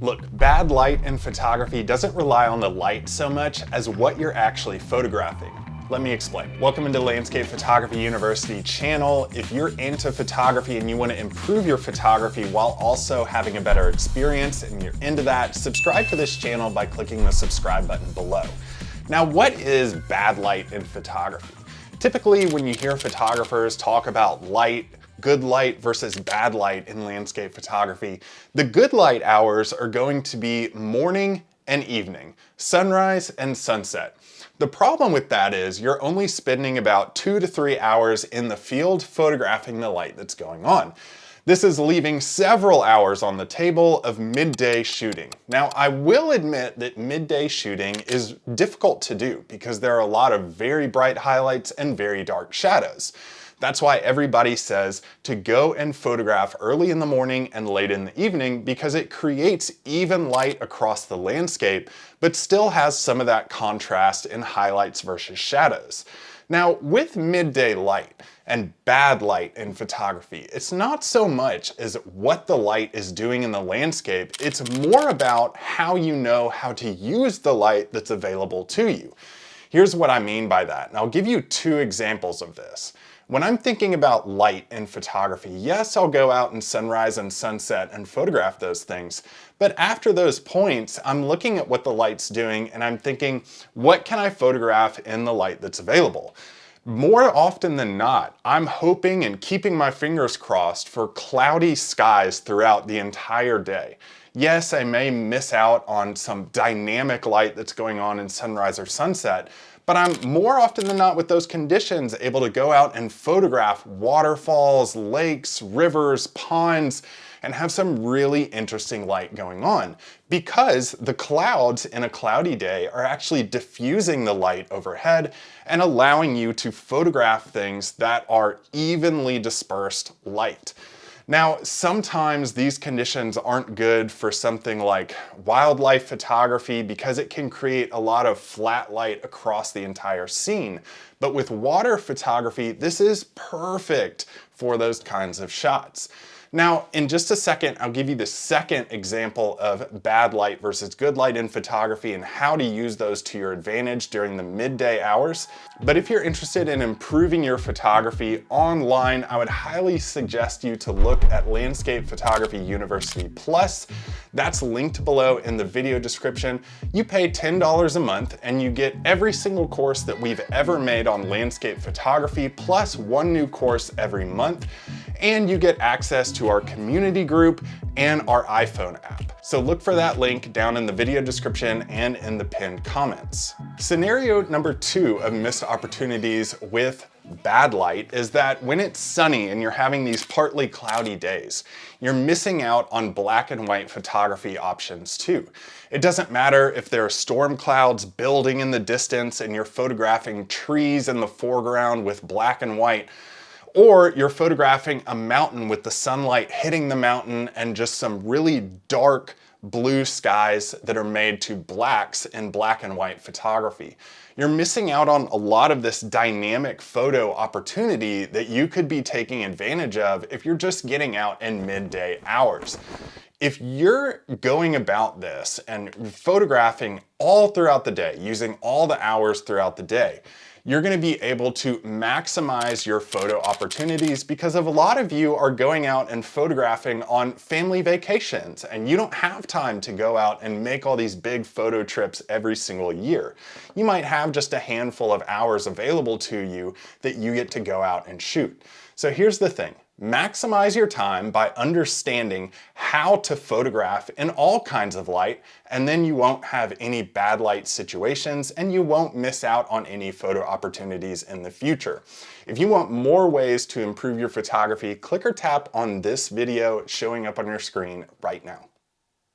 Look, bad light in photography doesn't rely on the light so much as what you're actually photographing. Let me explain. Welcome into Landscape Photography University channel. If you're into photography and you want to improve your photography while also having a better experience and you're into that, subscribe to this channel by clicking the subscribe button below. Now, what is bad light in photography? Typically, when you hear photographers talk about light, good light versus bad light in landscape photography, the good light hours are going to be morning and evening, sunrise and sunset. The problem with that is you're only spending about 2 to 3 hours in the field photographing the light that's going on. This is leaving several hours on the table of midday shooting. Now, I will admit that midday shooting is difficult to do because there are a lot of very bright highlights and very dark shadows. That's why everybody says to go and photograph early in the morning and late in the evening, because it creates even light across the landscape, but still has some of that contrast in highlights versus shadows. Now, with midday light and bad light in photography, it's not so much as what the light is doing in the landscape, it's more about how you know how to use the light that's available to you. Here's what I mean by that, and I'll give you 2 examples of this. When I'm thinking about light in photography, yes, I'll go out in sunrise and sunset and photograph those things. But after those points, I'm looking at what the light's doing and I'm thinking, what can I photograph in the light that's available? More often than not, I'm hoping and keeping my fingers crossed for cloudy skies throughout the entire day. Yes, I may miss out on some dynamic light that's going on in sunrise or sunset, but I'm more often than not with those conditions able to go out and photograph waterfalls, lakes, rivers, ponds, and have some really interesting light going on because the clouds in a cloudy day are actually diffusing the light overhead and allowing you to photograph things that are evenly dispersed light. Now, sometimes these conditions aren't good for something like wildlife photography because it can create a lot of flat light across the entire scene. But with water photography, this is perfect for those kinds of shots. Now, in just a second, I'll give you the second example of bad light versus good light in photography and how to use those to your advantage during the midday hours. But if you're interested in improving your photography online, I would highly suggest you to look at Landscape Photography University Plus. That's linked below in the video description. You pay $10 a month and you get every single course that we've ever made on landscape photography, plus 1 new course every month. And you get access to our community group and our iPhone app. So look for that link down in the video description and in the pinned comments. Scenario number 2 of missed opportunities with bad light is that when it's sunny and you're having these partly cloudy days, you're missing out on black and white photography options too. It doesn't matter if there are storm clouds building in the distance and you're photographing trees in the foreground with black and white, or you're photographing a mountain with the sunlight hitting the mountain and just some really dark blue skies that are made to blacks in black and white photography. You're missing out on a lot of this dynamic photo opportunity that you could be taking advantage of if you're just getting out in midday hours. If you're going about this and photographing all throughout the day, using all the hours throughout the day, you're going to be able to maximize your photo opportunities because of a lot of you are going out and photographing on family vacations and you don't have time to go out and make all these big photo trips every single year. You might have just a handful of hours available to you that you get to go out and shoot. So here's the thing. Maximize your time by understanding how to photograph in all kinds of light, and then you won't have any bad light situations and you won't miss out on any photo opportunities in the future. If you want more ways to improve your photography, click or tap on this video showing up on your screen right now.